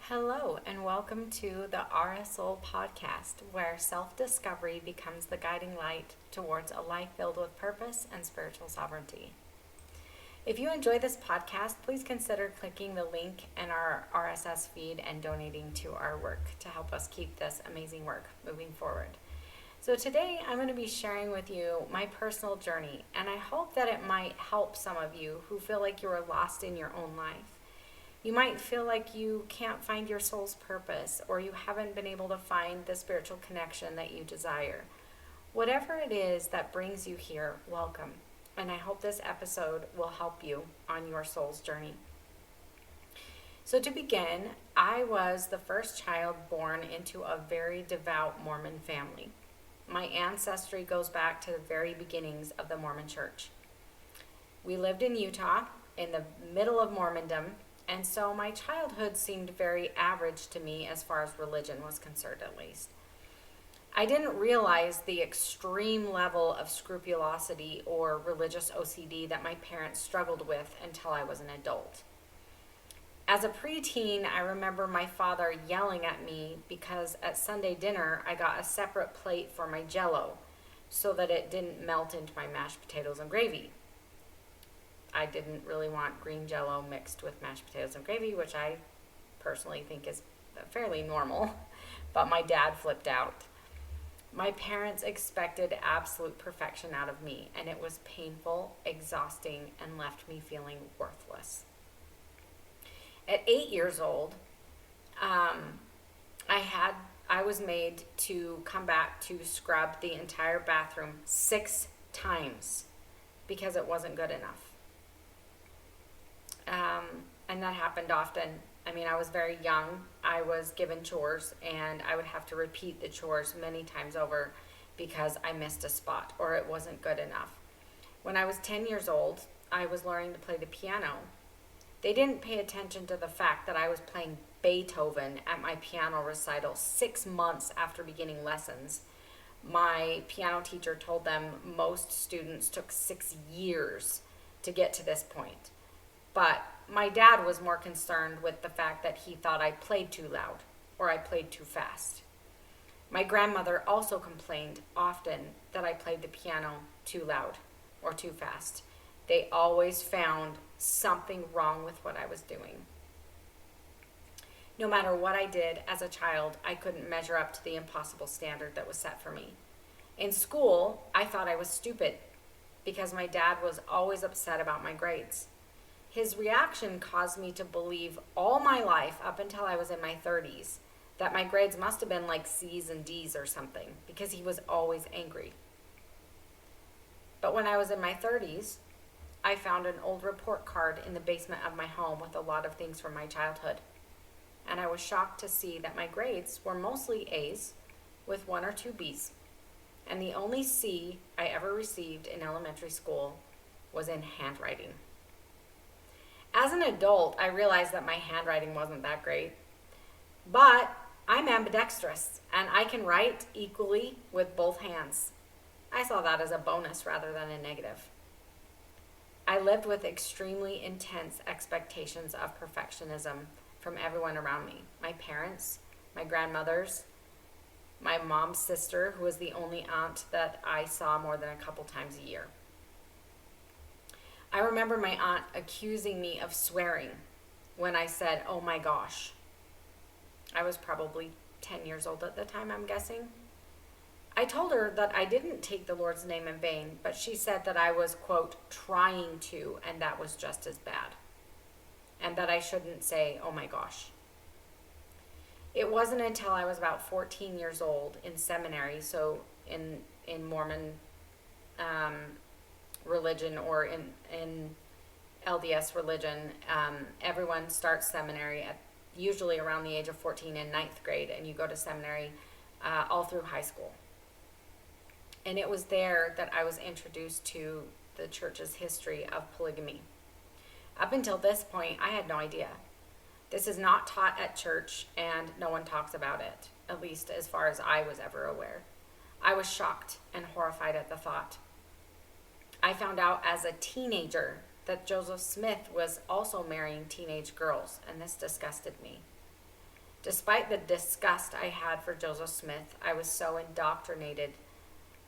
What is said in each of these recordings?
Hello, and welcome to the RSL podcast, where self discovery becomes the guiding light towards a life filled with purpose and spiritual sovereignty. If you enjoy this podcast, please consider clicking the link in our RSS feed and donating to our work to help us keep this amazing work moving forward. So, today I'm going to be sharing with you my personal journey, and I hope that it might help some of you who feel like you are lost in your own life. You might feel like you can't find your soul's purpose, or you haven't been able to find the spiritual connection that you desire. Whatever it is that brings you here, welcome. And I hope this episode will help you on your soul's journey. So to begin, I was the first child born into a very devout Mormon family. My ancestry goes back to the very beginnings of the Mormon Church. We lived in Utah, in the middle of Mormondom, and so my childhood seemed very average to me as far as religion was concerned, at least. I didn't realize the extreme level of scrupulosity or religious OCD that my parents struggled with until I was an adult. As a preteen, I remember my father yelling at me because at Sunday dinner I got a separate plate for my Jell-O so that it didn't melt into my mashed potatoes and gravy. I didn't really want green Jell-O mixed with mashed potatoes and gravy, which I personally think is fairly normal, but my dad flipped out. My parents expected absolute perfection out of me, and it was painful, exhausting, and left me feeling worthless. At 8 years old, I was made to come back to scrub the entire bathroom 6 times because it wasn't good enough. And that happened often. I mean, I was very young. I was given chores, and I would have to repeat the chores many times over because I missed a spot or it wasn't good enough. When I was 10 years old, I was learning to play the piano. They didn't pay attention to the fact that I was playing Beethoven at my piano recital 6 months after beginning lessons. My piano teacher told them most students took 6 years to get to this point. But my dad was more concerned with the fact that he thought I played too loud or I played too fast. My grandmother also complained often that I played the piano too loud or too fast. They always found something wrong with what I was doing. No matter what I did as a child, I couldn't measure up to the impossible standard that was set for me. In school, I thought I was stupid because my dad was always upset about my grades. His reaction caused me to believe all my life, up until I was in my 30s, that my grades must have been like C's and D's or something, because he was always angry. But when I was in my 30s, I found an old report card in the basement of my home with a lot of things from my childhood. And I was shocked to see that my grades were mostly A's with 1 or 2 B's. And the only C I ever received in elementary school was in handwriting. As an adult, I realized that my handwriting wasn't that great, but I'm ambidextrous and I can write equally with both hands. I saw that as a bonus rather than a negative. I lived with extremely intense expectations of perfectionism from everyone around me. My parents, my grandmothers, my mom's sister, who was the only aunt that I saw more than a couple times a year. I remember my aunt accusing me of swearing when I said, "Oh my gosh." I was probably 10 years old at the time, I'm guessing. I told her that I didn't take the Lord's name in vain, but she said that I was, quote, trying to, and that was just as bad. And that I shouldn't say, "Oh my gosh." It wasn't until I was about 14 years old in seminary, so in Mormon religion or in LDS religion, everyone starts seminary at usually around the age of 14 in 9th grade, and you go to seminary all through high school. And it was there that I was introduced to the church's history of polygamy. Up until this point, I had no idea. This is not taught at church, and no one talks about it, at least as far as I was ever aware. I was shocked and horrified at the thought. I found out as a teenager that Joseph Smith was also marrying teenage girls, and this disgusted me. Despite the disgust I had for Joseph Smith, I was so indoctrinated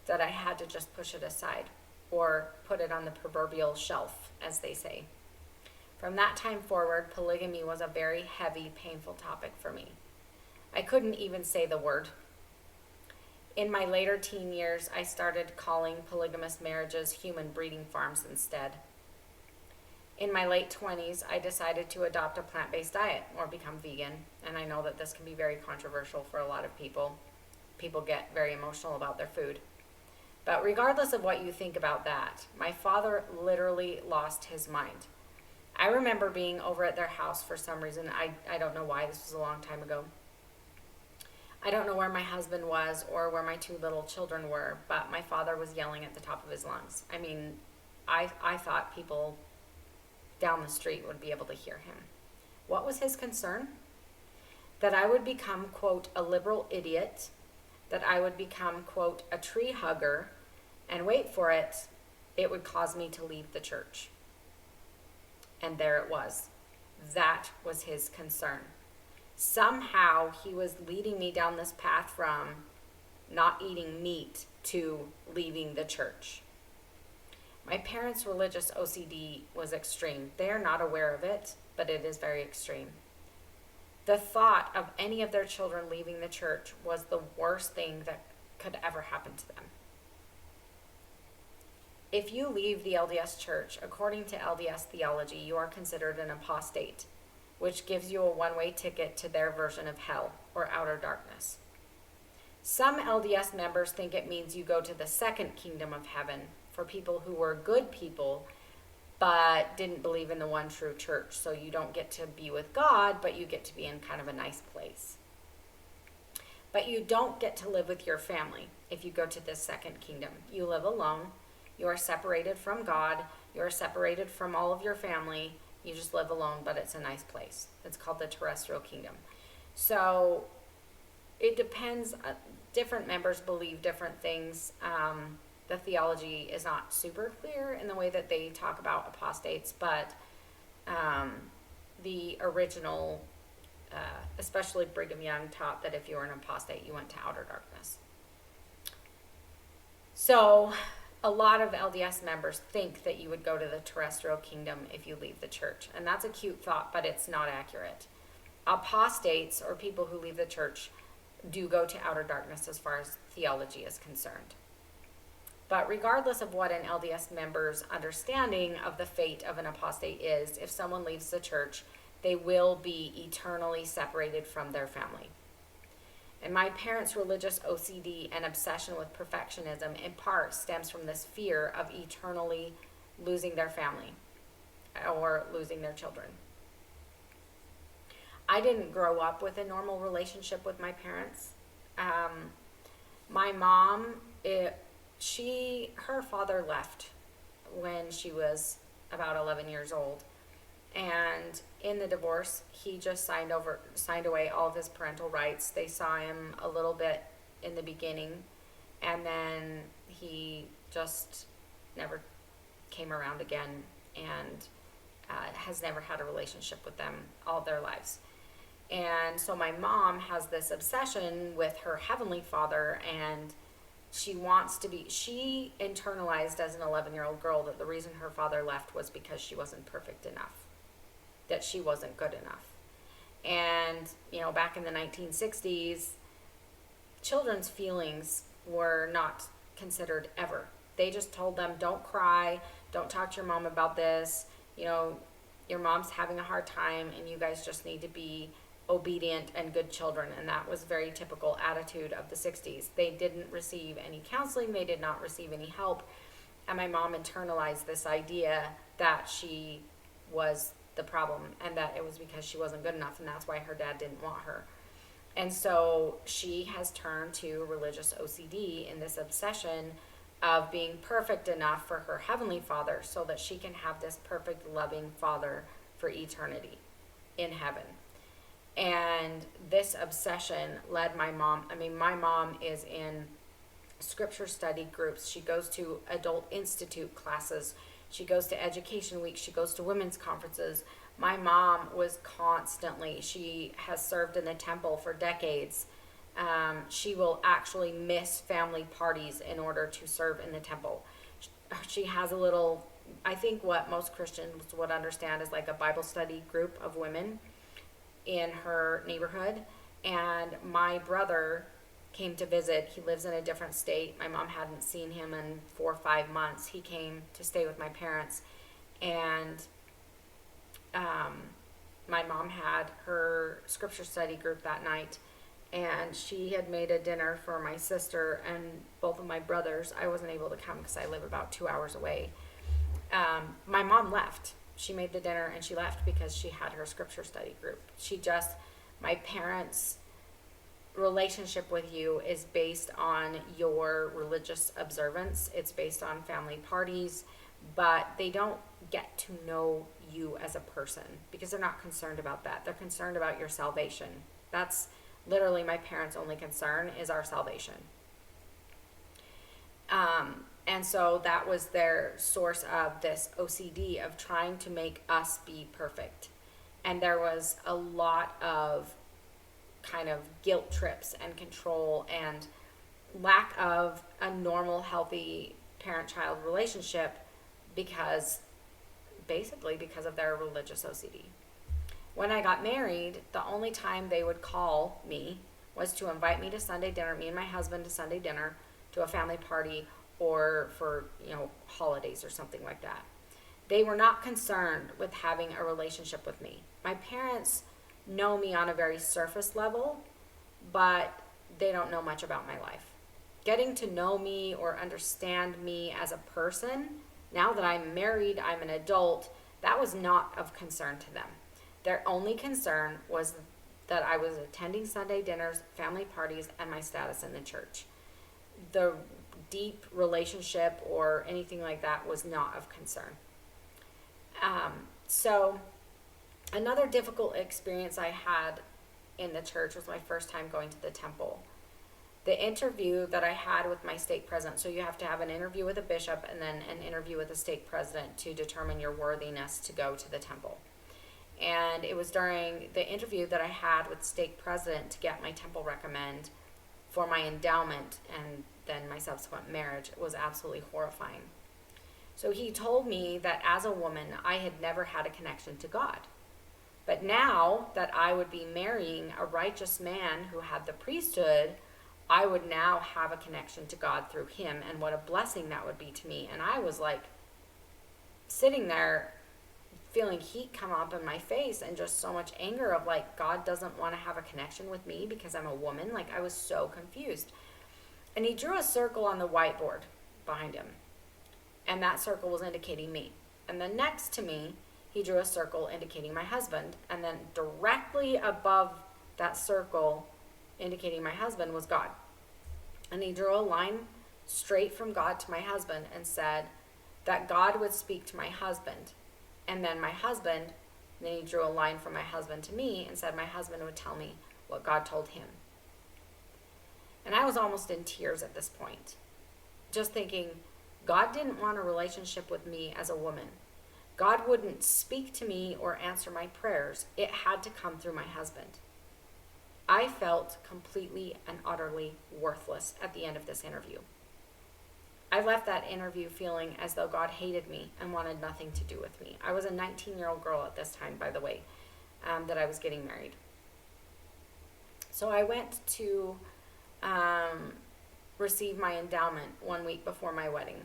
that I had to just push it aside, or put it on the proverbial shelf, as they say. From that time forward, polygamy was a very heavy, painful topic for me. I couldn't even say the word. In my later teen years, I started calling polygamous marriages human breeding farms instead. In my late 20s, I decided to adopt a plant-based diet or become vegan, and I know that this can be very controversial for a lot of people. People get very emotional about their food. But regardless of what you think about that, my father literally lost his mind. I remember being over at their house for some reason. I don't know why. This was a long time ago. I don't know where my husband was or where my 2 little children were, but my father was yelling at the top of his lungs. I mean, I thought people down the street would be able to hear him. What was his concern? That I would become, quote, a liberal idiot, that I would become, quote, a tree hugger, and wait for it, it would cause me to leave the church. And there it was. That was his concern. Somehow he was leading me down this path from not eating meat to leaving the church. My parents' religious OCD was extreme. They are not aware of it, but it is very extreme. The thought of any of their children leaving the church was the worst thing that could ever happen to them. If you leave the LDS church, according to LDS theology, you are considered an apostate, which gives you a one-way ticket to their version of hell or outer darkness. Some LDS members think it means you go to the second kingdom of heaven for people who were good people but didn't believe in the one true church. So you don't get to be with God, but you get to be in kind of a nice place. But you don't get to live with your family if you go to this second kingdom. You live alone. You are separated from God. You are separated from all of your family. You just live alone, but it's a nice place. It's called the terrestrial kingdom. So it depends. Different members believe different things. The theology is not super clear in the way that they talk about apostates, but the original, especially Brigham Young, taught that if you were an apostate, you went to outer darkness. So a lot of LDS members think that you would go to the terrestrial kingdom if you leave the church. And that's a cute thought, but it's not accurate. Apostates, or people who leave the church, do go to outer darkness as far as theology is concerned. But regardless of what an LDS member's understanding of the fate of an apostate is, if someone leaves the church, they will be eternally separated from their family. And my parents' religious OCD and obsession with perfectionism in part stems from this fear of eternally losing their family or losing their children. I didn't grow up with a normal relationship with my parents. My mom, her father left when she was about 11 years old. And in the divorce, he just signed away all of his parental rights. They saw him a little bit in the beginning, and then he just never came around again, and has never had a relationship with them all their lives. And so my mom has this obsession with her heavenly father, and she internalized as an 11-year-old girl that the reason her father left was because she wasn't perfect enough, that she wasn't good enough. And, back in the 1960s, children's feelings were not considered ever. They just told them, don't cry, don't talk to your mom about this, your mom's having a hard time, and you guys just need to be obedient and good children. And that was very typical attitude of the 60s. They didn't receive any counseling, they did not receive any help, and my mom internalized this idea that she was the problem and that it was because she wasn't good enough, and that's why her dad didn't want her. And so she has turned to religious OCD in this obsession of being perfect enough for her heavenly father so that she can have this perfect loving father for eternity in heaven. And this obsession led my mom is in scripture study groups. She goes to Adult Institute classes. She goes to Education Week. She goes to women's conferences. My mom was constantly, she has served in the temple for decades. She will actually miss family parties in order to serve in the temple. She has a little, I think what most Christians would understand is like a Bible study group of women in her neighborhood. And my brother came to visit. He lives in a different state. My mom hadn't seen him in 4 or 5 months. He came to stay with my parents. And my mom had her scripture study group that night, and she had made a dinner for my sister and both of my brothers. I wasn't able to come because I live about 2 hours away. My mom left. She made the dinner and she left because she had her scripture study group. My parents' relationship with you is based on your religious observance. It's based on family parties, but they don't get to know you as a person because they're not concerned about that. They're concerned about your salvation. That's literally my parents' only concern, is our salvation. And so that was their source of this OCD of trying to make us be perfect. And there was a lot of kind of guilt trips and control and lack of a normal, healthy parent-child relationship because of their religious OCD. When I got married, the only time they would call me was to invite me to Sunday dinner, me and my husband to Sunday dinner, to a family party, or for, holidays or something like that. They were not concerned with having a relationship with me. My parents know me on a very surface level, but they don't know much about my life. Getting to know me or understand me as a person, now that I'm married, I'm an adult, that was not of concern to them. Their only concern was that I was attending Sunday dinners, family parties, and my status in the church. The deep relationship or anything like that was not of concern. So another difficult experience I had in the church was my first time going to the temple. The interview that I had with my stake president, so you have to have an interview with a bishop and then an interview with a stake president to determine your worthiness to go to the temple. And it was during the interview that I had with stake president to get my temple recommend for my endowment and then my subsequent marriage. It was absolutely horrifying. So he told me that as a woman, I had never had a connection to God. But now that I would be marrying a righteous man who had the priesthood, I would now have a connection to God through him, and what a blessing that would be to me. And I was like sitting there feeling heat come up in my face and just so much anger of like, God doesn't want to have a connection with me because I'm a woman. Like, I was so confused. And he drew a circle on the whiteboard behind him, and that circle was indicating me. And then next to me, he drew a circle indicating my husband, and then directly above that circle indicating my husband was God. And he drew a line straight from God to my husband and said that God would speak to my husband. And then my husband, then he drew a line from my husband to me and said my husband would tell me what God told him. And I was almost in tears at this point, just thinking, God didn't want a relationship with me as a woman. God wouldn't speak to me or answer my prayers. It had to come through my husband. I felt completely and utterly worthless at the end of this interview. I left that interview feeling as though God hated me and wanted nothing to do with me. I was a 19-year-old girl at this time, by the way, that I was getting married. So I went to receive my endowment 1 week before my wedding.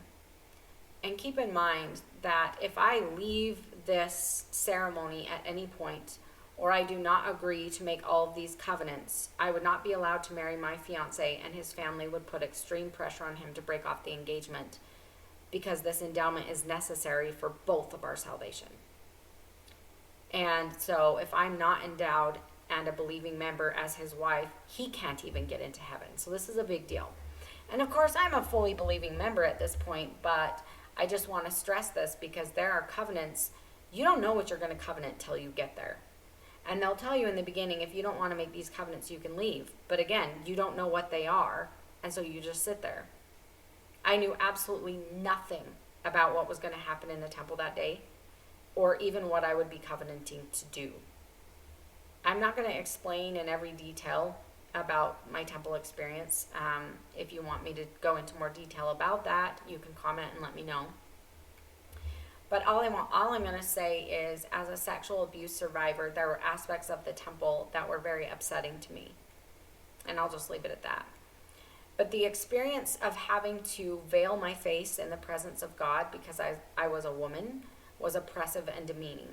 And keep in mind that if I leave this ceremony at any point, or I do not agree to make all of these covenants, I would not be allowed to marry my fiance, and his family would put extreme pressure on him to break off the engagement because this endowment is necessary for both of our salvation. And so if I'm not endowed and a believing member as his wife, he can't even get into heaven. So this is a big deal. And of course, I'm a fully believing member at this point, but I just want to stress this because there are covenants. You don't know what you're going to covenant till you get there. And they'll tell you in the beginning, if you don't want to make these covenants, you can leave. But again, you don't know what they are, and so you just sit there. I knew absolutely nothing about what was going to happen in the temple that day. or even what I would be covenanting to do. I'm not going to explain in every detail about my temple experience. If you want me to go into more detail about that, you can comment and let me know. But all I'm going to say is, as a sexual abuse survivor, there were aspects of the temple that were very upsetting to me. And I'll just leave it at that. But the experience of having to veil my face in the presence of God because I was a woman was oppressive and demeaning.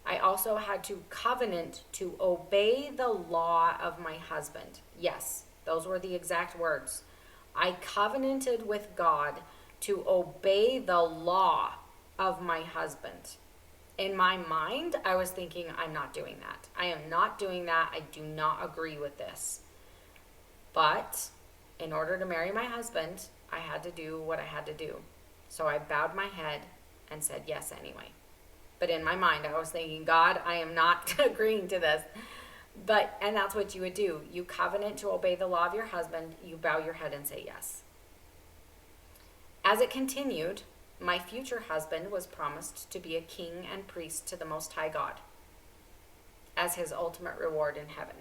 I also had to covenant to obey the law of my husband. Yes, those were the exact words. I covenanted with God to obey the law of my husband. In my mind, I was thinking, I'm not doing that. I am not doing that. I do not agree with this. But in order to marry my husband, I had to do what I had to do. So I bowed my head and said yes anyway. But in my mind, I was thinking, God, I am not agreeing to this. And that's what you would do. You covenant to obey the law of your husband. You bow your head and say yes. As it continued, my future husband was promised to be a king and priest to the Most High God as his ultimate reward in heaven.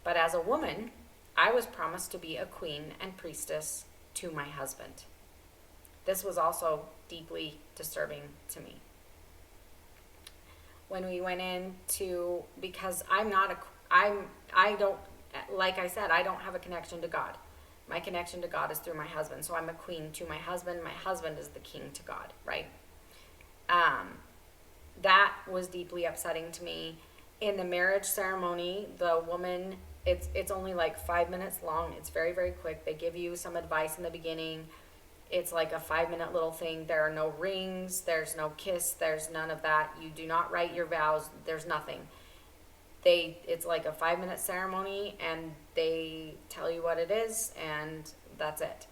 But as a woman, I was promised to be a queen and priestess to my husband. This was also deeply disturbing to me. When we went into, because I don't, like I said, I don't have a connection to God. My connection to God is through my husband. So I'm a queen to my husband. My husband is the king to God, right? That was deeply upsetting to me. In the marriage ceremony, the woman, it's only like 5 minutes long. It's very, very quick. They give you some advice in the beginning. It's like a 5-minute little thing. There are no rings. There's no kiss. There's none of that. You do not write your vows. There's nothing. It's like a 5-minute ceremony, and they tell you what it is, and that's it.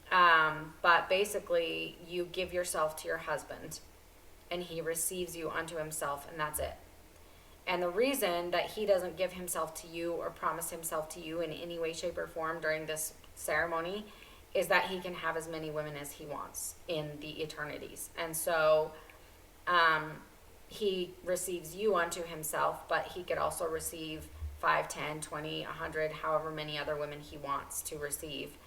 But basically, you give yourself to your husband, and he receives you unto himself, and that's it. And the reason that he doesn't give himself to you or promise himself to you in any way, shape, or form during this ceremony is that he can have as many women as he wants in the eternities. And so he receives you unto himself, but he could also receive 5, 10, 20, 100, however many other women he wants to receive.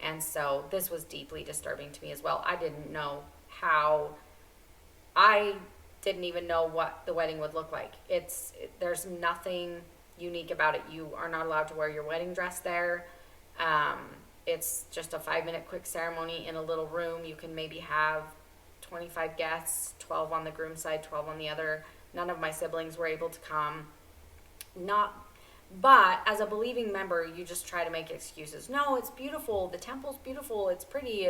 And so this was deeply disturbing to me as well. I didn't even know what the wedding would look like. There's nothing unique about it. You are not allowed to wear your wedding dress there. It's just a 5-minute quick ceremony in a little room. You can maybe have 25 guests, 12 on the groom's side, 12 on the other. None of my siblings were able to come. But as a believing member, you just try to make excuses. No, it's beautiful. The temple's beautiful. It's pretty.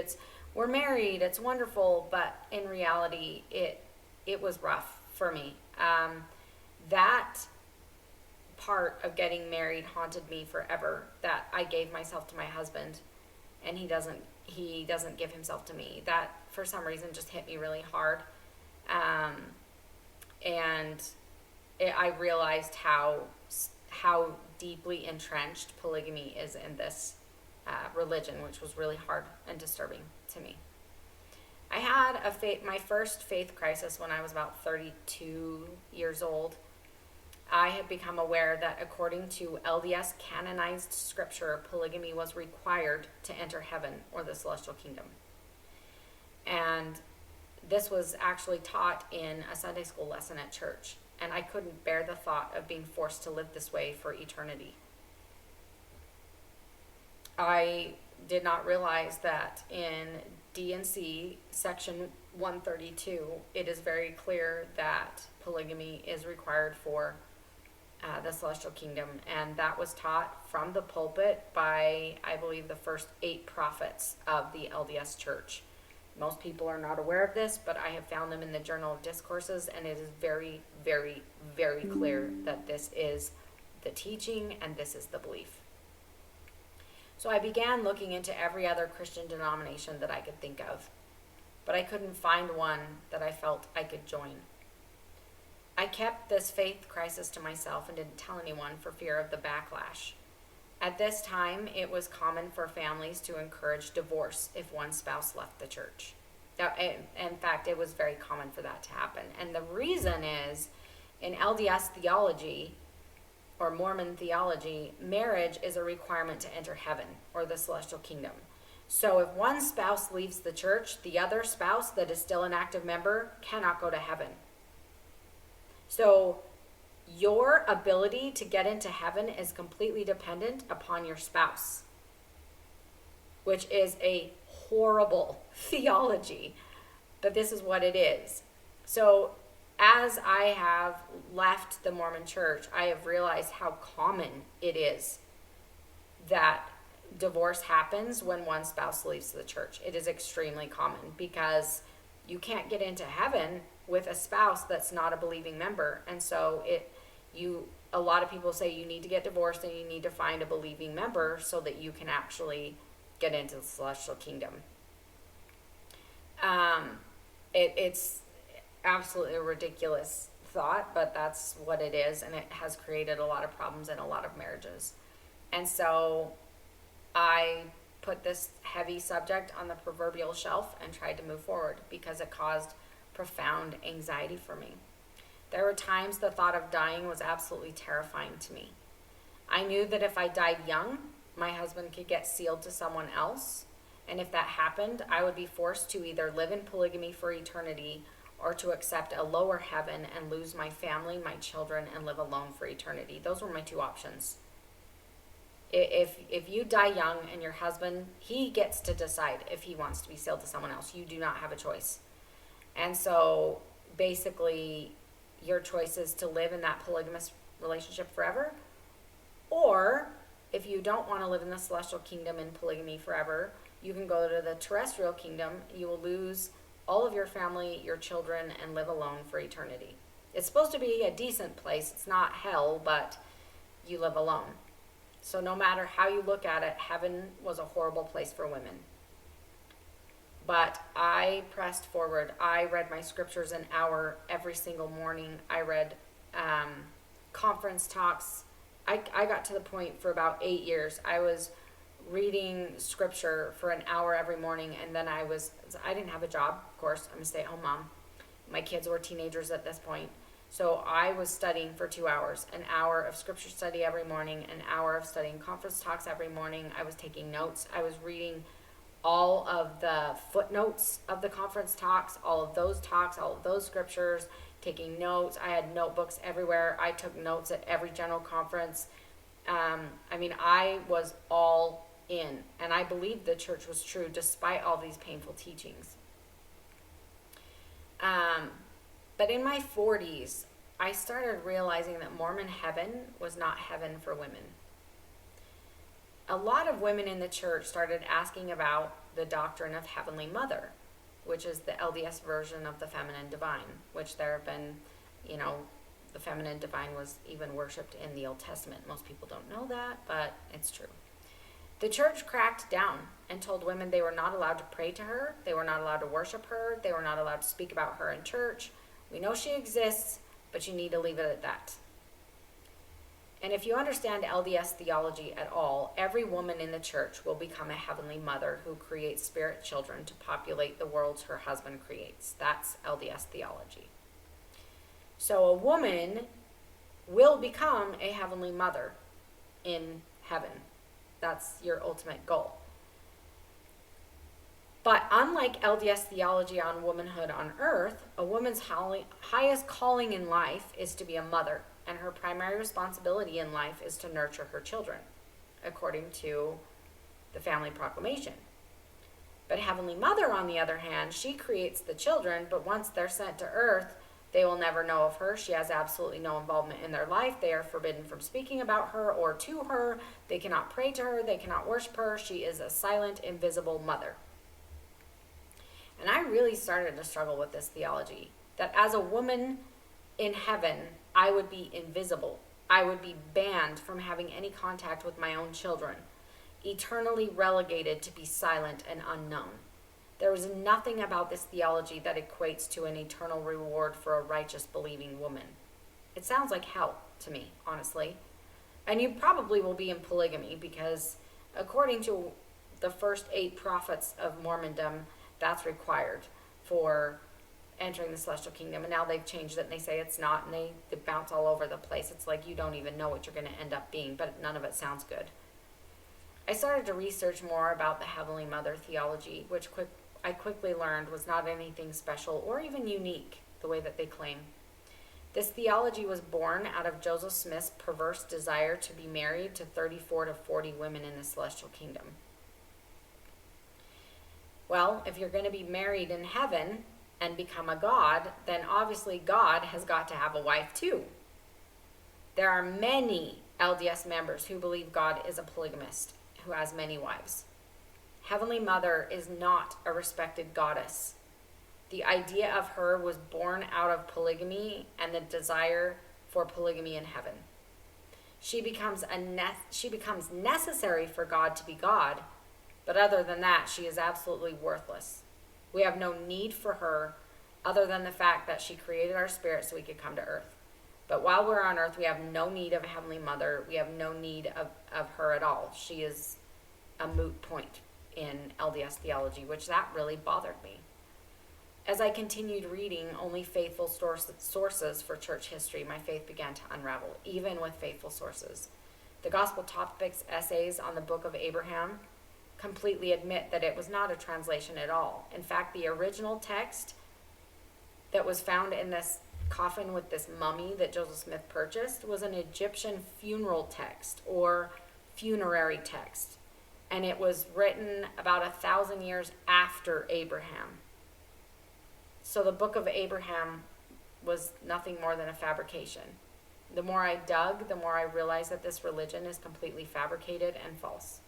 We're married. It's wonderful. But in reality, it was rough for me. That part of getting married haunted me forever, that I gave myself to my husband and he doesn't give himself to me. That for some reason just hit me really hard. I realized how deeply entrenched polygamy is in this religion, which was really hard and disturbing to me. I had my first faith crisis when I was about 32 years old. I had become aware that according to LDS canonized scripture, polygamy was required to enter heaven or the celestial kingdom. And this was actually taught in a Sunday school lesson at church. And I couldn't bear the thought of being forced to live this way for eternity. I did not realize that in D&C section 132, it is very clear that polygamy is required for the celestial kingdom, and that was taught from the pulpit by, I believe, the first 8 prophets of the LDS church. Most people are not aware of this, but I have found them in the Journal of Discourses, and it is very, very, very clear that this is the teaching and this is the belief. So I began looking into every other Christian denomination that I could think of, but I couldn't find one that I felt I could join. I kept this faith crisis to myself and didn't tell anyone for fear of the backlash. At this time, it was common for families to encourage divorce if one spouse left the church. In fact, it was very common for that to happen. And the reason is, in LDS theology, or Mormon theology, marriage is a requirement to enter heaven or the celestial kingdom. So if one spouse leaves the church, the other spouse that is still an active member cannot go to heaven. So your ability to get into heaven is completely dependent upon your spouse, which is a horrible theology, but this is what it is. So as I have left the Mormon church, I have realized how common it is that divorce happens when one spouse leaves the church. It is extremely common because you can't get into heaven with a spouse that's not a believing member. And so a lot of people say you need to get divorced and you need to find a believing member so that you can actually get into the celestial kingdom. It's absolutely a ridiculous thought, but that's what it is, and it has created a lot of problems in a lot of marriages. And so I put this heavy subject on the proverbial shelf and tried to move forward because it caused profound anxiety for me. There were times the thought of dying was absolutely terrifying to me. I knew that if I died young, my husband could get sealed to someone else, and if that happened, I would be forced to either live in polygamy for eternity or to accept a lower heaven and lose my family, my children, and live alone for eternity. Those were my two options. If you die young and your husband, he gets to decide if he wants to be sealed to someone else. You do not have a choice. And so basically your choice is to live in that polygamous relationship forever, or if you don't want to live in the celestial kingdom in polygamy forever, you can go to the terrestrial kingdom. You will lose all of your family, your children, and live alone for eternity. It's supposed to be a decent place. It's not hell, but you live alone. So no matter how you look at it, heaven was a horrible place for women. But I pressed forward. I read my scriptures an hour every single morning. I read conference talks. I got to the point for about 8 years. I was reading scripture for an hour every morning, and then I didn't have a job, of course. I'm a stay-at-home mom. My kids were teenagers at this point. So I was studying for 2 hours, an hour of scripture study every morning, an hour of studying conference talks every morning. I was taking notes. I was reading all of the footnotes of the conference talks, all of those scriptures, taking notes. I had notebooks everywhere. I took notes at every general conference. I was all in, and I believed the church was true despite all these painful teachings. But in my 40s, I started realizing that Mormon heaven was not heaven for women. A lot of women in the church started asking about the doctrine of Heavenly Mother, which is the LDS version of the feminine divine, which there have been, the feminine divine was even worshipped in the Old Testament. Most people don't know that, but it's true. The church cracked down and told women they were not allowed to pray to her, they were not allowed to worship her, they were not allowed to speak about her in church. We know she exists, but you need to leave it at that. And if you understand LDS theology at all, every woman in the church will become a heavenly mother who creates spirit children to populate the worlds her husband creates. That's LDS theology. So a woman will become a heavenly mother in heaven. That's your ultimate goal. But unlike LDS theology on womanhood on earth, a woman's highest calling in life is to be a mother, and her primary responsibility in life is to nurture her children, according to the family proclamation. But Heavenly Mother, on the other hand, she creates the children, but once they're sent to earth, they will never know of her. She has absolutely no involvement in their life. They are forbidden from speaking about her or to her. They cannot pray to her. They cannot worship her. She is a silent, invisible mother. And I really started to struggle with this theology, that as a woman in heaven, I would be invisible. I would be banned from having any contact with my own children, eternally relegated to be silent and unknown. There was nothing about this theology that equates to an eternal reward for a righteous, believing woman. It sounds like hell to me, honestly. And you probably will be in polygamy because according to the first 8 prophets of Mormondom, that's required. for entering the celestial kingdom. And now they've changed it and they say it's not, and they bounce all over the place. It's like you don't even know what you're going to end up being, but none of it sounds good. I started to research more about the Heavenly Mother theology, which I quickly learned was not anything special or even unique the way that they claim. This theology was born out of Joseph Smith's perverse desire to be married to 34 to 40 women in the celestial kingdom. Well, if you're going to be married in heaven and become a god, then obviously God has got to have a wife too. There are many LDS members who believe God is a polygamist who has many wives. Heavenly Mother is not a respected goddess. The idea of her was born out of polygamy and the desire for polygamy in heaven. She becomes necessary for God to be God, but other than that, she is absolutely worthless. We have no need for her other than the fact that she created our spirit so we could come to earth. But while we're on earth, we have no need of a Heavenly Mother. We have no need of her at all. She is a moot point in LDS theology, which that really bothered me. As I continued reading only faithful sources for church history, my faith began to unravel, even with faithful sources. The Gospel Topics essays on the Book of Abraham completely admit that it was not a translation at all. In fact, the original text that was found in this coffin with this mummy that Joseph Smith purchased was an Egyptian funeral text or funerary text. And it was written about 1,000 years after Abraham. So the Book of Abraham was nothing more than a fabrication. The more I dug, the more I realized that this religion is completely fabricated and false.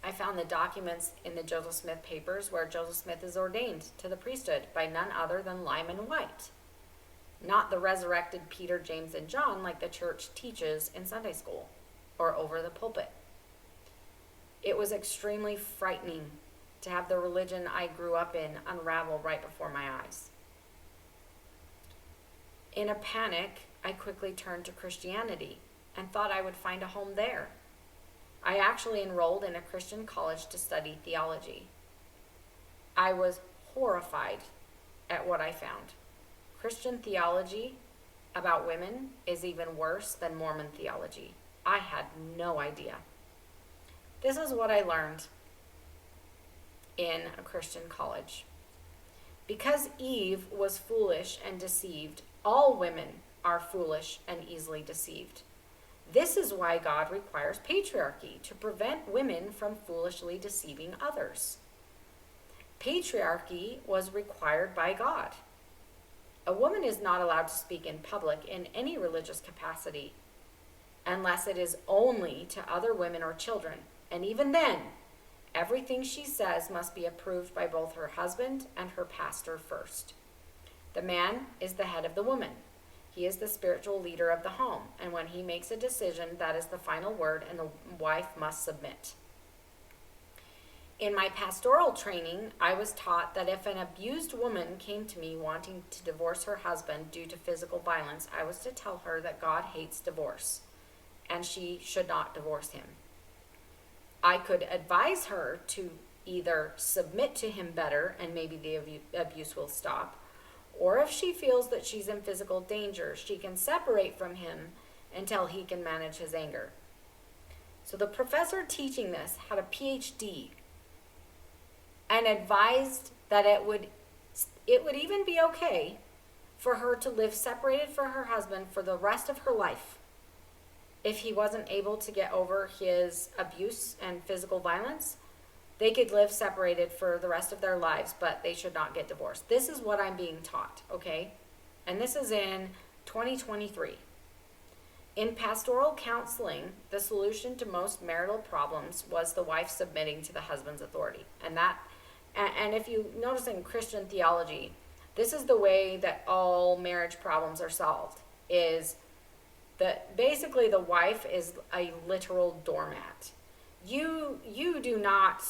I found the documents in the Joseph Smith papers where Joseph Smith is ordained to the priesthood by none other than Lyman White, not the resurrected Peter, James, and John like the church teaches in Sunday school or over the pulpit. It was extremely frightening to have the religion I grew up in unravel right before my eyes. In a panic, I quickly turned to Christianity and thought I would find a home there. I actually enrolled in a Christian college to study theology. I was horrified at what I found. Christian theology about women is even worse than Mormon theology. I had no idea. This is what I learned in a Christian college. Because Eve was foolish and deceived, all women are foolish and easily deceived. This is why God requires patriarchy, to prevent women from foolishly deceiving others. Patriarchy was required by God. A woman is not allowed to speak in public in any religious capacity unless it is only to other women or children. And even then, everything she says must be approved by both her husband and her pastor first. The man is the head of the woman. He is the spiritual leader of the home, and when he makes a decision, that is the final word, and the wife must submit. In my pastoral training, I was taught that if an abused woman came to me wanting to divorce her husband due to physical violence, I was to tell her that God hates divorce, and she should not divorce him. I could advise her to either submit to him better, and maybe the abuse will stop, or if she feels that she's in physical danger, she can separate from him until he can manage his anger. So the professor teaching this had a PhD and advised that it would even be okay for her to live separated from her husband for the rest of her life if he wasn't able to get over his abuse and physical violence. They could live separated for the rest of their lives, but they should not get divorced. This is what I'm being taught, okay? And this is in 2023. In pastoral counseling, the solution to most marital problems was the wife submitting to the husband's authority. And if you notice in Christian theology, this is the way that all marriage problems are solved, is that basically the wife is a literal doormat. You do not,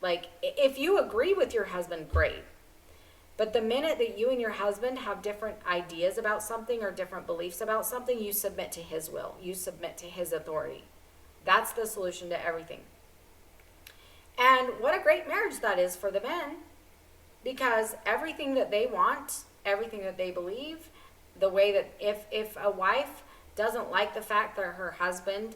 like, if you agree with your husband, great. But the minute that you and your husband have different ideas about something or different beliefs about something, you submit to his will. You submit to his authority. That's the solution to everything. And what a great marriage that is for the men. because everything that they want, everything that they believe, the way that if a wife doesn't like the fact that her husband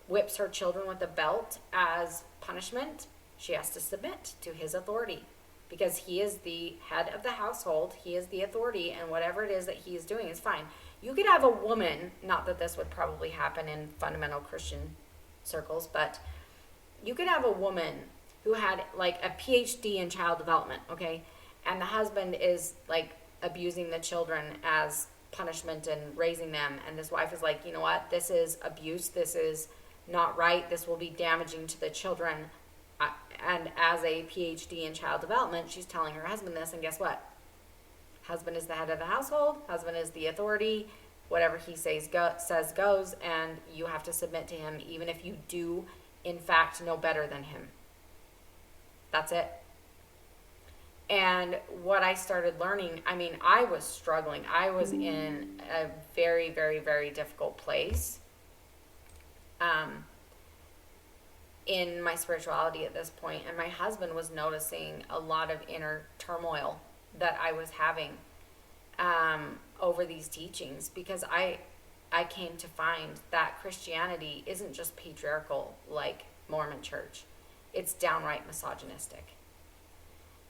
whips her children with a belt as punishment, she has to submit to his authority, because he is the head of the household, he is the authority, and whatever it is that he is doing is fine. You could have a woman, not that this would probably happen in fundamental Christian circles, but you could have a woman who had like a PhD in child development, okay? And the husband is like abusing the children as punishment and raising them. And this wife is like, you know what? This is abuse. This is not right. This will be damaging to the children. And as a PhD in child development, she's telling her husband this. And guess what? Husband is the head of the household. Husband is the authority. Whatever he says goes. And you have to submit to him, even if you do, in fact, know better than him. That's it. And what I started learning, I mean, I was struggling. I was in a very, very, very difficult place in my spirituality at this point. And my husband was noticing a lot of inner turmoil that I was having over these teachings, because I came to find that Christianity isn't just patriarchal like Mormon church. It's downright misogynistic.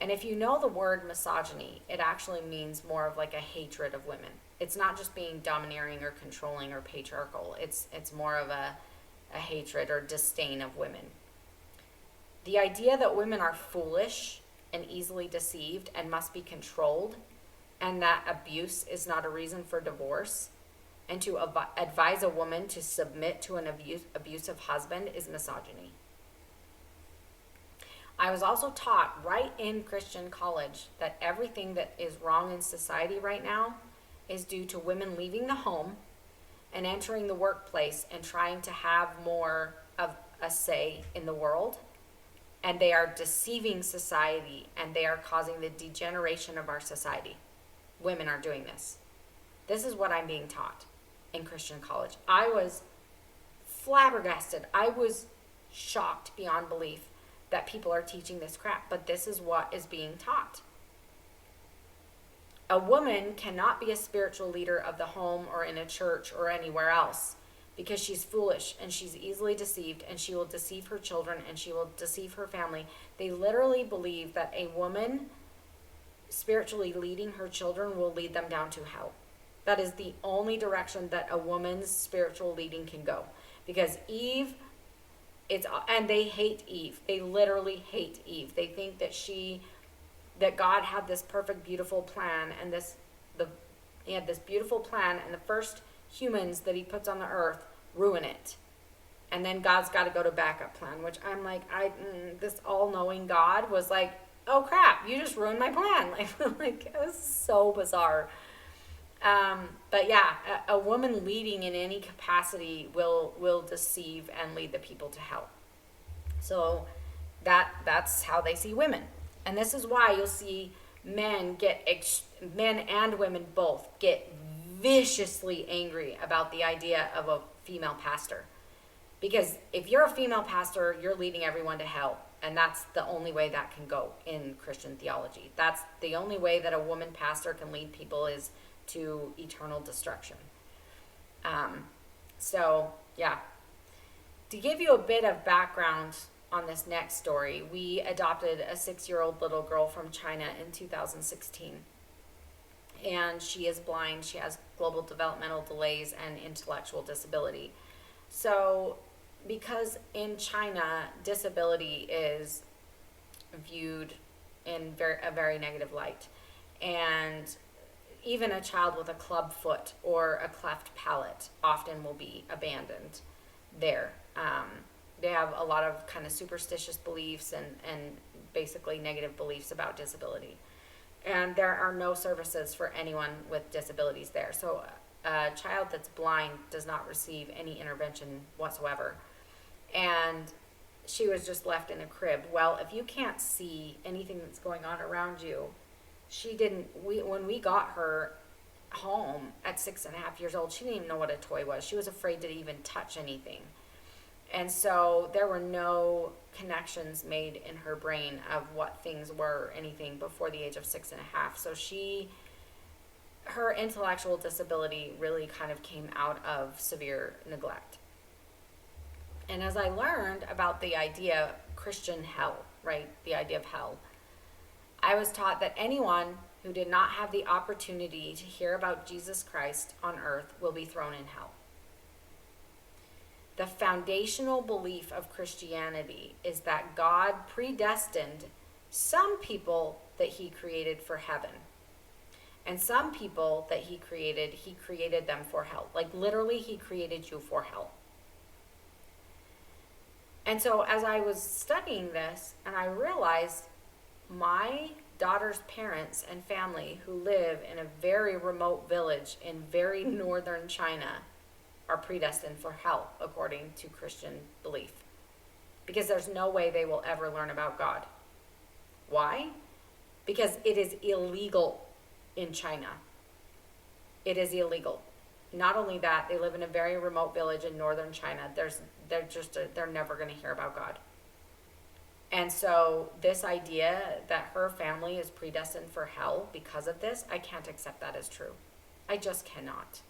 And if you know the word misogyny, it actually means more of like a hatred of women. It's not just being domineering or controlling or patriarchal. It's more of a hatred or disdain of women. The idea that women are foolish and easily deceived and must be controlled, and that abuse is not a reason for divorce, and to advise a woman to submit to an abusive husband is misogyny. I was also taught right in Christian college that everything that is wrong in society right now is due to women leaving the home and entering the workplace and trying to have more of a say in the world. And they are deceiving society, and they are causing the degeneration of our society. Women are doing this. This is what I'm being taught in Christian college. I was flabbergasted. I was shocked beyond belief that people are teaching this crap, but this is what is being taught. A woman cannot be a spiritual leader of the home or in a church or anywhere else, because she's foolish and she's easily deceived, and she will deceive her children and she will deceive her family. They literally believe that a woman spiritually leading her children will lead them down to hell. That is the only direction that a woman's spiritual leading can go, because Eve, and they hate Eve. They literally hate Eve. They think that God had this perfect, beautiful plan, and he had this beautiful plan, and the first humans that he puts on the earth ruin it. And then God's got to go to backup plan, which I'm like, this all-knowing God was like, oh crap, you just ruined my plan. Like it was so bizarre. But yeah, a woman leading in any capacity will deceive and lead the people to hell. So that's how they see women. And this is why you'll see men and women both get viciously angry about the idea of a female pastor. Because if you're a female pastor, you're leading everyone to hell. And that's the only way that can go in Christian theology. That's the only way that a woman pastor can lead people, is to eternal destruction. So, yeah. To give you a bit of background on this next story, we adopted a 6-year-old little girl from China in 2016. And she is blind. She has global developmental delays and intellectual disability. So, because in China, disability is viewed in a very negative light. And even a child with a club foot or a cleft palate often will be abandoned there. They have a lot of kind of superstitious beliefs and basically negative beliefs about disability. And there are no services for anyone with disabilities there. So a child that's blind does not receive any intervention whatsoever. And she was just left in a crib. Well, if you can't see anything that's going on around you, when we got her home at 6.5 years old, she didn't even know what a toy was. She was afraid to even touch anything. And so there were no connections made in her brain of what things were, anything before the age of 6.5. So her intellectual disability really kind of came out of severe neglect. And as I learned about the idea Christian hell, right, the idea of hell, I was taught that anyone who did not have the opportunity to hear about Jesus Christ on earth will be thrown in hell. The foundational belief of Christianity is that God predestined some people that he created for heaven. And some people that he created them for hell. Like literally, he created you for hell. And so as I was studying this, and I realized my daughter's parents and family who live in a very remote village in very northern China are predestined for hell according to Christian belief. Because there's no way they will ever learn about God. Why? Because it is illegal in China. It is illegal. Not only that, they live in a very remote village in northern China. They're never going to hear about God. And so this idea that her family is predestined for hell because of this, I can't accept that as true. I just cannot.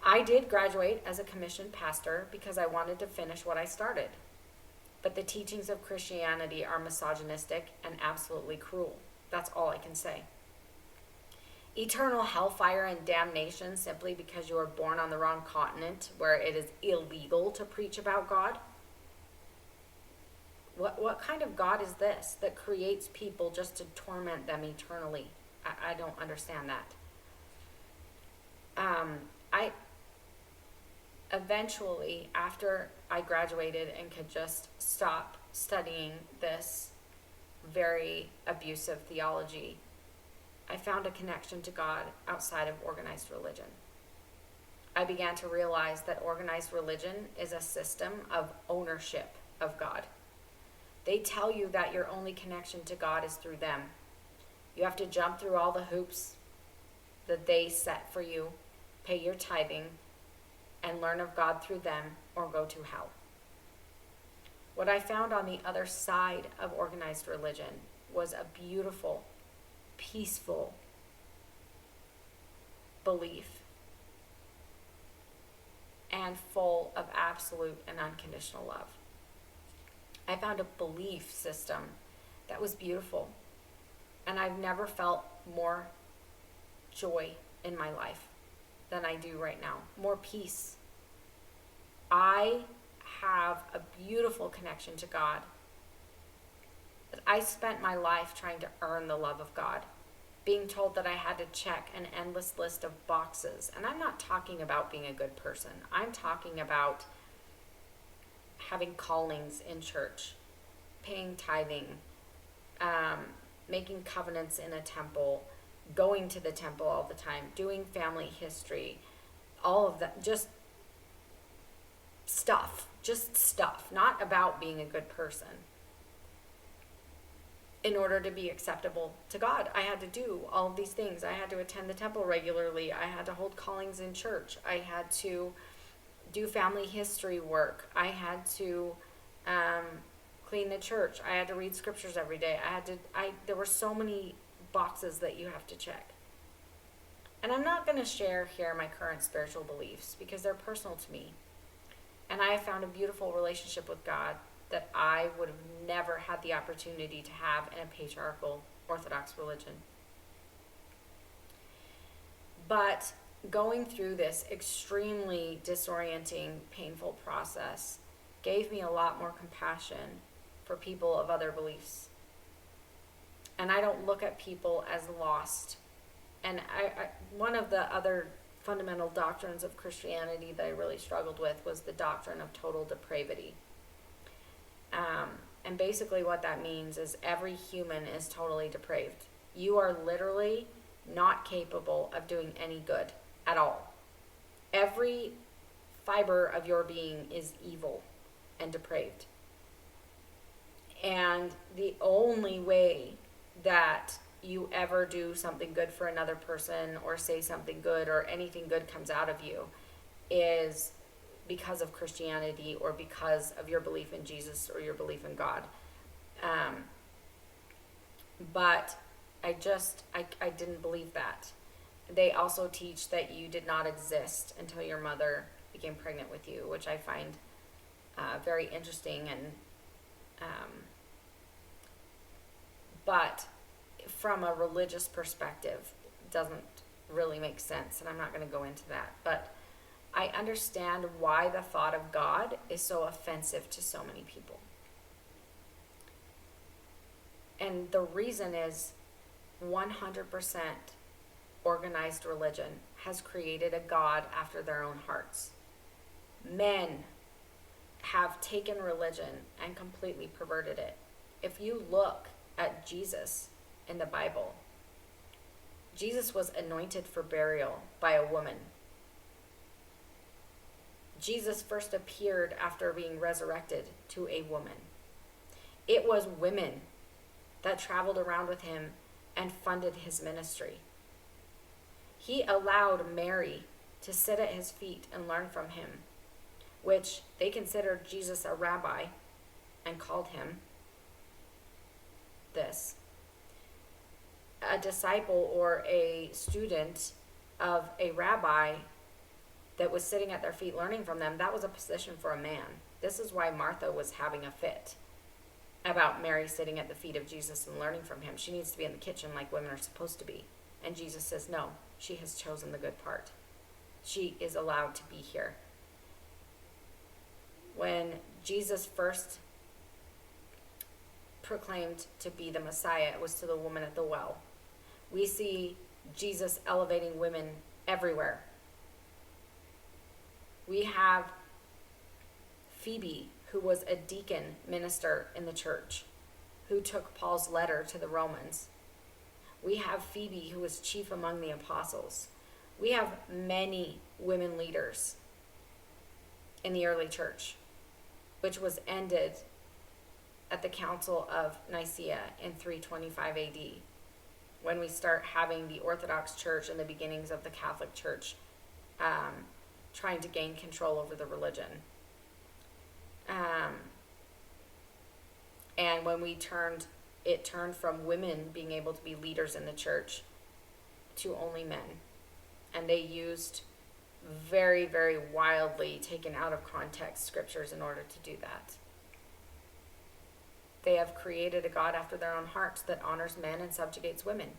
I did graduate as a commissioned pastor because I wanted to finish what I started. But the teachings of Christianity are misogynistic and absolutely cruel. That's all I can say. Eternal hellfire and damnation simply because you were born on the wrong continent where it is illegal to preach about God. What kind of God is this that creates people just to torment them eternally? I don't understand that. I eventually, after I graduated and could just stop studying this very abusive theology, I found a connection to God outside of organized religion. I began to realize that organized religion is a system of ownership of God. They tell you that your only connection to God is through them. You have to jump through all the hoops that they set for you, pay your tithing, and learn of God through them, or go to hell. What I found on the other side of organized religion was a beautiful, peaceful belief and full of absolute and unconditional love. I found a belief system that was beautiful, and I've never felt more joy in my life than I do right now. More peace. I have a beautiful connection to God. I spent my life trying to earn the love of God, being told that I had to check an endless list of boxes. And I'm not talking about being a good person. I'm talking about having callings in church, paying tithing, making covenants in a temple, going to the temple all the time, doing family history, all of that, just stuff, not about being a good person. In order to be acceptable to God, I had to do all of these things. I had to attend the temple regularly. I had to hold callings in church. I had to do family history work. I had to clean the church. I had to read scriptures every day. There were so many boxes that you have to check. And I'm not going to share here my current spiritual beliefs because they're personal to me. And I have found a beautiful relationship with God that I would have never had the opportunity to have in a patriarchal Orthodox religion. But going through this extremely disorienting, painful process gave me a lot more compassion for people of other beliefs. And I don't look at people as lost. And one of the other fundamental doctrines of Christianity that I really struggled with was the doctrine of total depravity. And basically what that means is every human is totally depraved. You are literally not capable of doing any good at all. Every fiber of your being is evil and depraved. And the only way that you ever do something good for another person or say something good or anything good comes out of you is because of Christianity or because of your belief in Jesus or your belief in God. But I didn't believe that. They also teach that you did not exist until your mother became pregnant with you, which I find very interesting. But from a religious perspective, it doesn't really make sense, and I'm not going to go into that. But I understand why the thought of God is so offensive to so many people. And the reason is 100% organized religion has created a God after their own hearts. Men have taken religion and completely perverted it. If you look at Jesus in the Bible, Jesus was anointed for burial by a woman. Jesus first appeared after being resurrected to a woman. It was women that traveled around with him and funded his ministry. He allowed Mary to sit at his feet and learn from him, which they considered Jesus a rabbi and called him this. A disciple or a student of a rabbi that was sitting at their feet learning from them, that was a position for a man. This is why Martha was having a fit about Mary sitting at the feet of Jesus and learning from him. She needs to be in the kitchen like women are supposed to be. And Jesus says, no, she has chosen the good part. She is allowed to be here. When Jesus first proclaimed to be the Messiah, it was to the woman at the well. We see Jesus elevating women everywhere. We have Phoebe, who was a deacon minister in the church, who took Paul's letter to the Romans. We have Phoebe, who was chief among the apostles. We have many women leaders in the early church, which was ended at the Council of Nicaea in 325 AD, when we start having the Orthodox Church and the beginnings of the Catholic Church trying to gain control over the religion. And when it turned from women being able to be leaders in the church to only men. And they used very, very wildly taken out of context scriptures in order to do that. They have created a God after their own hearts that honors men and subjugates women.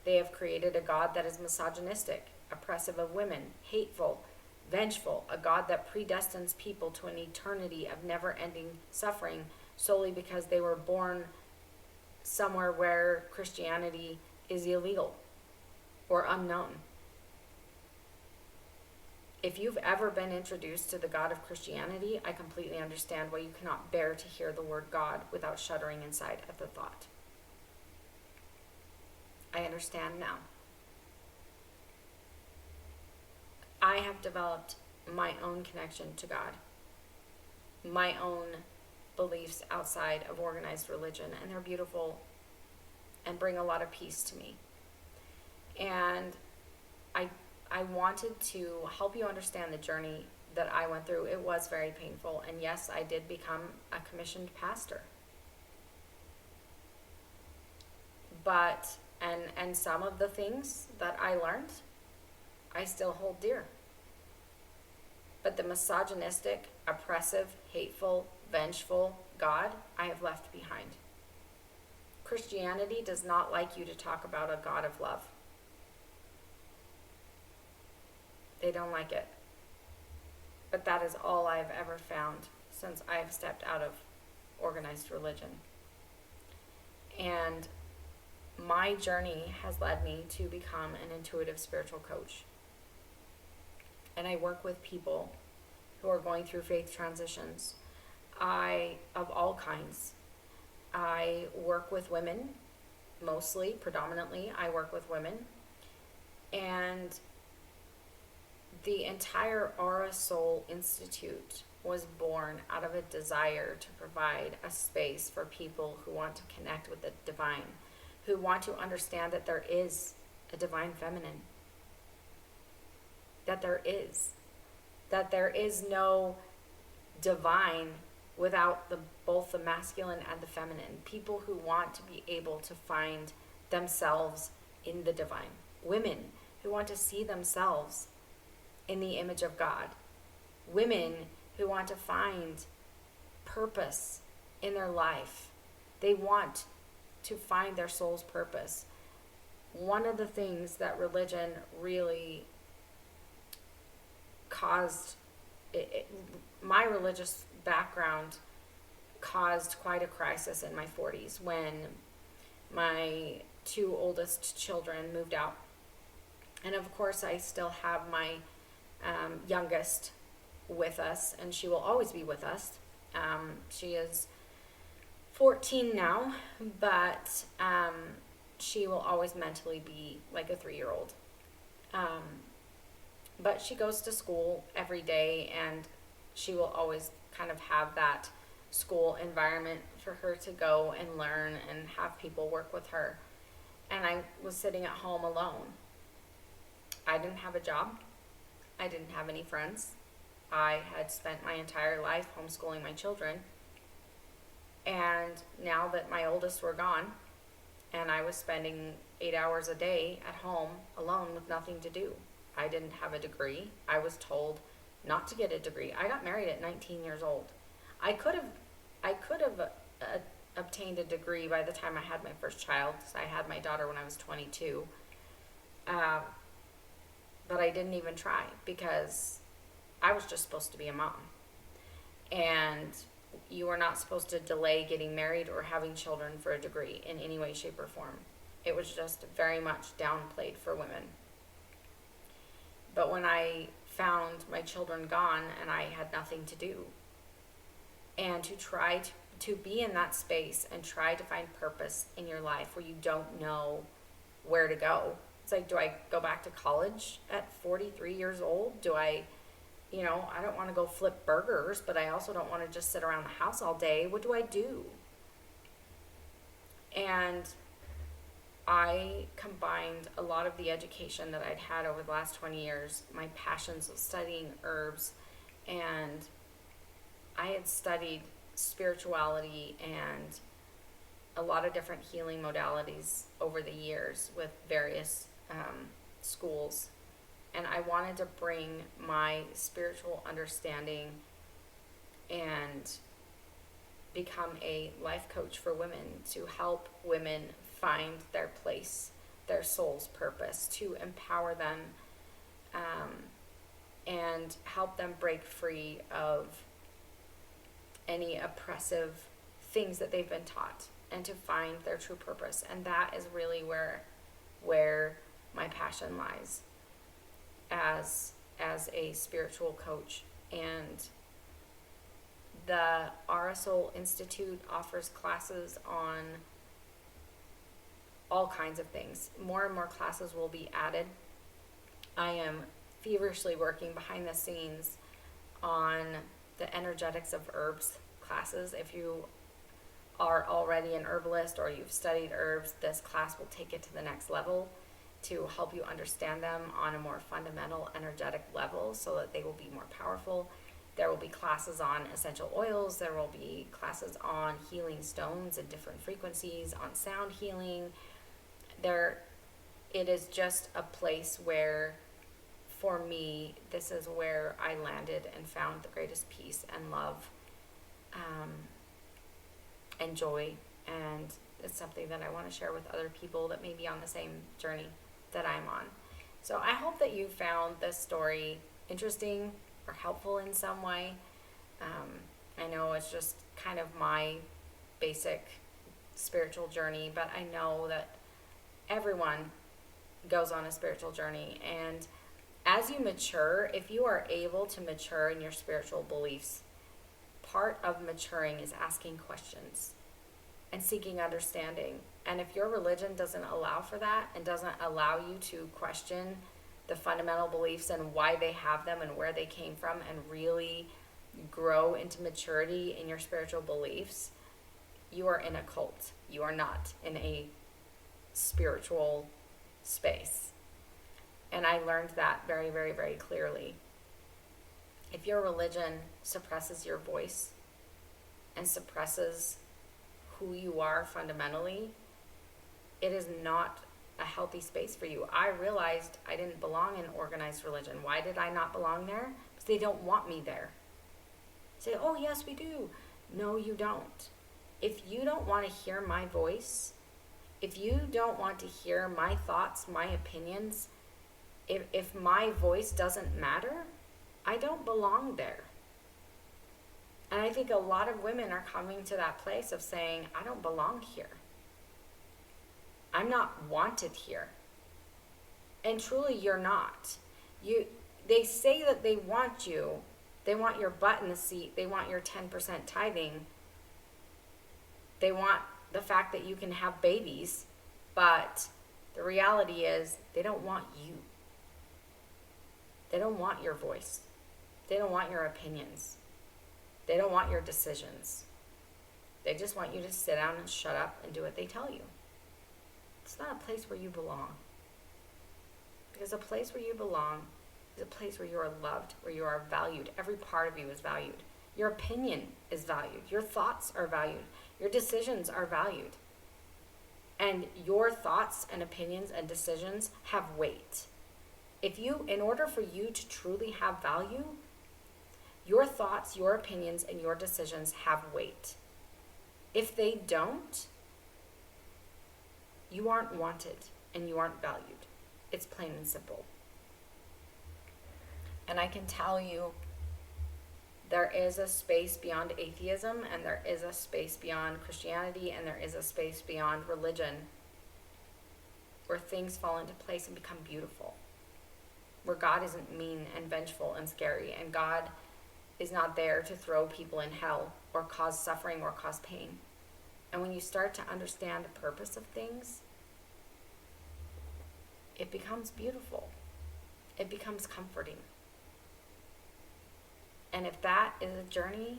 They have created a God that is misogynistic, oppressive of women, hateful, vengeful, a God that predestines people to an eternity of never-ending suffering solely because they were born somewhere where Christianity is illegal or unknown. If you've ever been introduced to the God of Christianity, I completely understand why you cannot bear to hear the word God without shuddering inside at the thought. I understand now. I have developed my own connection to God, my own beliefs outside of organized religion, and they're beautiful and bring a lot of peace to me. And I wanted to help you understand the journey that I went through. It was very painful, and yes, I did become a commissioned pastor. But, and some of the things that I learned, I still hold dear. But the misogynistic, oppressive, hateful, vengeful God, I have left behind. Christianity does not like you to talk about a God of love. They don't like it. But that is all I've ever found since I've stepped out of organized religion. And my journey has led me to become an intuitive spiritual coach. And I work with people who are going through faith transitions. Of all kinds. I work with women, mostly, predominantly, I work with women. And the entire Aura Soul Institute was born out of a desire to provide a space for people who want to connect with the divine, who want to understand that there is a divine feminine, that there is. that there is no divine without both the masculine and the feminine. People who want to be able to find themselves in the divine. Women who want to see themselves in the image of God. Women who want to find purpose in their life. They want to find their soul's purpose. One of the things that religion really caused, my religious background caused quite a crisis in my 40s when my two oldest children moved out. And of course, I still have my youngest with us, and she will always be with us. She is 14 now, but she will always mentally be like a 3-year-old. But she goes to school every day, and she will always kind of have that school environment for her to go and learn and have people work with her. And I was sitting at home alone. I didn't have a job. I didn't have any friends. I had spent my entire life homeschooling my children. And now that my oldest were gone, and I was spending 8 hours a day at home alone with nothing to do. I didn't have a degree. I was told not to get a degree. I got married at 19 years old. I could have obtained a degree by the time I had my first child. So I had my daughter when I was 22. But I didn't even try because I was just supposed to be a mom. And you are not supposed to delay getting married or having children for a degree in any way, shape, or form. It was just very much downplayed for women. But when I found my children gone and I had nothing to do, and to try to be in that space and try to find purpose in your life where you don't know where to go. It's like, do I go back to college at 43 years old? I don't want to go flip burgers, but I also don't want to just sit around the house all day. What do I do? And I combined a lot of the education that I'd had over the last 20 years, my passions of studying herbs, and I had studied spirituality and a lot of different healing modalities over the years with various schools. And I wanted to bring my spiritual understanding and become a life coach for women, to help women find their place, their soul's purpose, to empower them and help them break free of any oppressive things that they've been taught, and to find their true purpose. And that is really where my passion lies as a spiritual coach. And the RSL Institute offers classes on all kinds of things. More and more classes will be added. I am feverishly working behind the scenes on the energetics of herbs classes. If you are already an herbalist or you've studied herbs, this class will take it to the next level to help you understand them on a more fundamental energetic level so that they will be more powerful. There will be classes on essential oils. There will be classes on healing stones and different frequencies, on sound healing. It is just a place where, for me, this is where I landed and found the greatest peace and love and joy. And it's something that I want to share with other people that may be on the same journey that I'm on. So I hope that you found this story interesting or helpful in some way. I know it's just kind of my basic spiritual journey, but I know that everyone goes on a spiritual journey. And as you mature, if you are able to mature in your spiritual beliefs, part of maturing is asking questions and seeking understanding. And if your religion doesn't allow for that and doesn't allow you to question the fundamental beliefs and why they have them and where they came from, and really grow into maturity in your spiritual beliefs, you are in a cult. You are not in a spiritual space. And I learned that very, very, very clearly. if your religion suppresses your voice and suppresses who you are fundamentally, it is not a healthy space for you. I realized I didn't belong in organized religion. Why did I not belong there? Because they don't want me there. Say, oh, yes, we do. No, you don't. If you don't want to hear my voice, if you don't want to hear my thoughts, my opinions, if my voice doesn't matter, I don't belong there. And I think a lot of women are coming to that place of saying, I don't belong here. I'm not wanted here. And truly, you're not. They say that they want you. They want your butt in the seat. They want your 10% tithing. They want the fact that you can have babies. But the reality is, they don't want you. They don't want your voice. They don't want your opinions. They don't want your decisions. They just want you to sit down and shut up and do what they tell you. It's not a place where you belong. Because a place where you belong is a place where you are loved, where you are valued. Every part of you is valued. Your opinion is valued. Your thoughts are valued. Your decisions are valued. And your thoughts and opinions and decisions have weight. In order for you to truly have value, your thoughts, your opinions, and your decisions have weight. If they don't, you aren't wanted and you aren't valued. It's plain and simple. And I can tell you, there is a space beyond atheism, and there is a space beyond Christianity, and there is a space beyond religion where things fall into place and become beautiful. Where God isn't mean and vengeful and scary, and God is not there to throw people in hell or cause suffering or cause pain. And when you start to understand the purpose of things, it becomes beautiful. It becomes comforting. And if that is a journey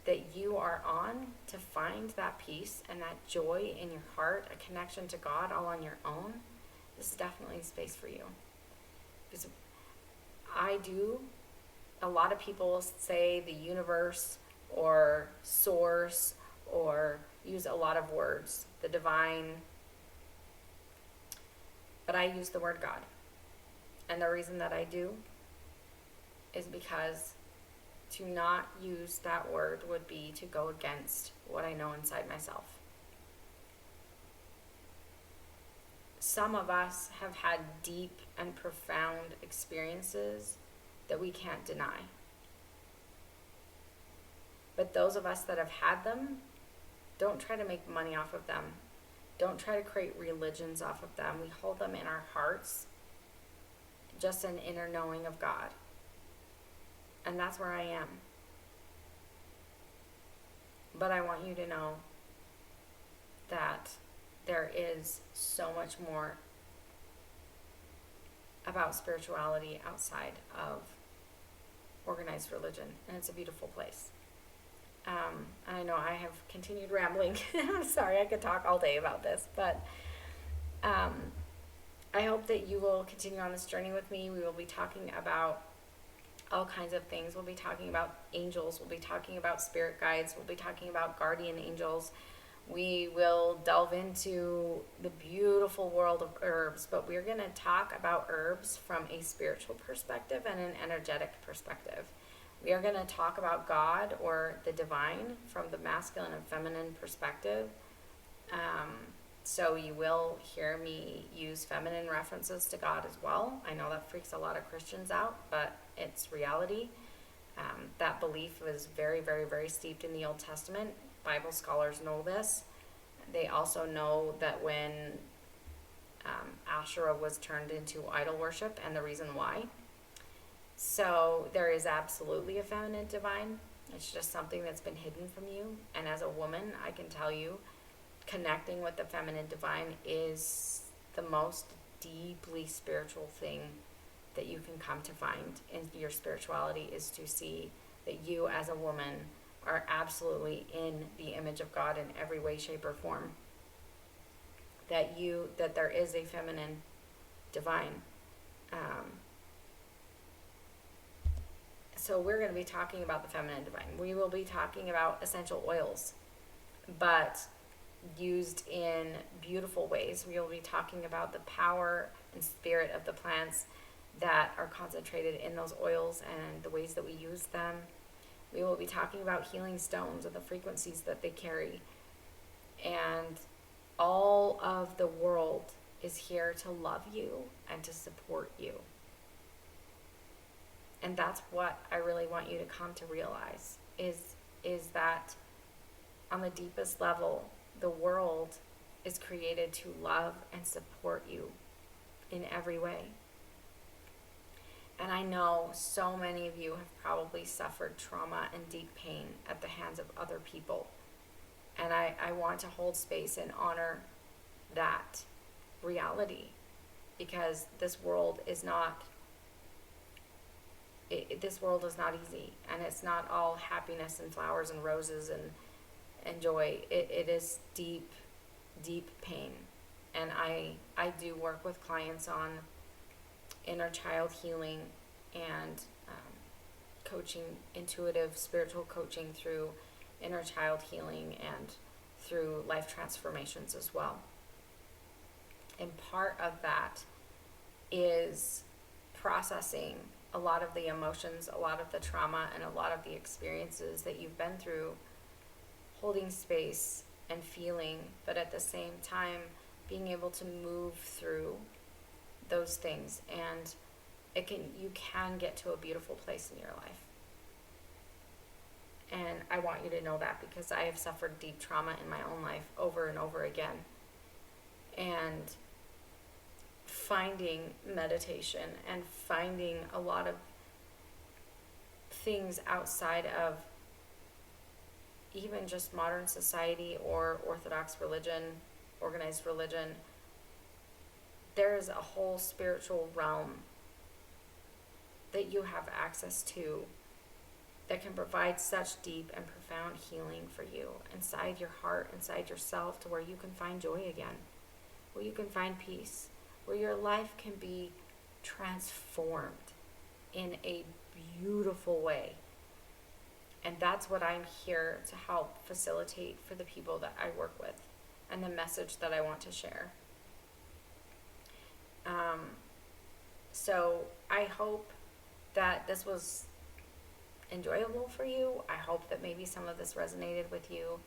that you are on to find that peace and that joy in your heart, a connection to God all on your own, this is definitely a space for you. Because a lot of people say the universe or source or use a lot of words, the divine, but I use the word God. And the reason that I do is because to not use that word would be to go against what I know inside myself. Some of us have had deep and profound experiences that we can't deny. But those of us that have had them, don't try to make money off of them. Don't try to create religions off of them. We hold them in our hearts, just an inner knowing of God. And that's where I am. But I want you to know that there is so much more about spirituality outside of organized religion, and it's a beautiful place. I know I have continued rambling. I'm sorry, I could talk all day about this, but I hope that you will continue on this journey with me. We will be talking about all kinds of things. We'll be talking about angels. We'll be talking about spirit guides. We'll be talking about guardian angels. We will delve into the beautiful world of herbs, but we're going to talk about herbs from a spiritual perspective and an energetic perspective. We are going to talk about God or the divine from the masculine and feminine perspective. So you will hear me use feminine references to God as well. I know that freaks a lot of Christians out, but it's reality. That belief was very, very, very steeped in the Old Testament. Bible scholars know this. They also know that when Asherah was turned into idol worship and the reason why. So there is absolutely a feminine divine. It's just something that's been hidden from you. And as a woman, I can tell you, connecting with the feminine divine is the most deeply spiritual thing that you can come to find in your spirituality, is to see that you as a woman are absolutely in the image of God in every way, shape, or form. That there is a feminine divine. So we're going to be talking about the feminine divine. We will be talking about essential oils, but used in beautiful ways. We will be talking about the power and spirit of the plants that are concentrated in those oils and the ways that we use them. We will be talking about healing stones and the frequencies that they carry. And all of the world is here to love you and to support you. And that's what I really want you to come to realize is that on the deepest level, the world is created to love and support you in every way. And I know so many of you have probably suffered trauma and deep pain at the hands of other people. And I want to hold space and honor that reality, because this world is not easy, and it's not all happiness and flowers and roses and joy. It is deep, deep pain. And I do work with clients on inner child healing and coaching, intuitive spiritual coaching through inner child healing and through life transformations as well. And part of that is processing a lot of the emotions, a lot of the trauma, and a lot of the experiences that you've been through, holding space and feeling, but at the same time being able to move through those things, and you can get to a beautiful place in your life. And I want you to know that, because I have suffered deep trauma in my own life over and over again. And finding meditation and finding a lot of things outside of even just modern society or Orthodox religion, organized religion, there is a whole spiritual realm that you have access to that can provide such deep and profound healing for you inside your heart, inside yourself, to where you can find joy again, where you can find peace, where your life can be transformed in a beautiful way. And that's what I'm here to help facilitate for the people that I work with, and the message that I want to share. So I hope that this was enjoyable for you. I hope that maybe some of this resonated with you,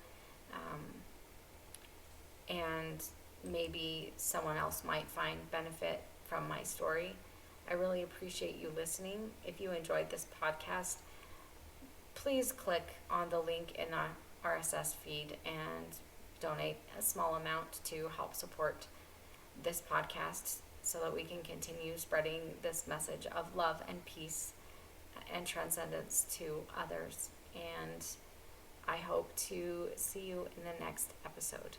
and maybe someone else might find benefit from my story. I really appreciate you listening. If you enjoyed this podcast, please click on the link in the RSS feed and donate a small amount to help support this podcast, so that we can continue spreading this message of love and peace and transcendence to others. And I hope to see you in the next episode.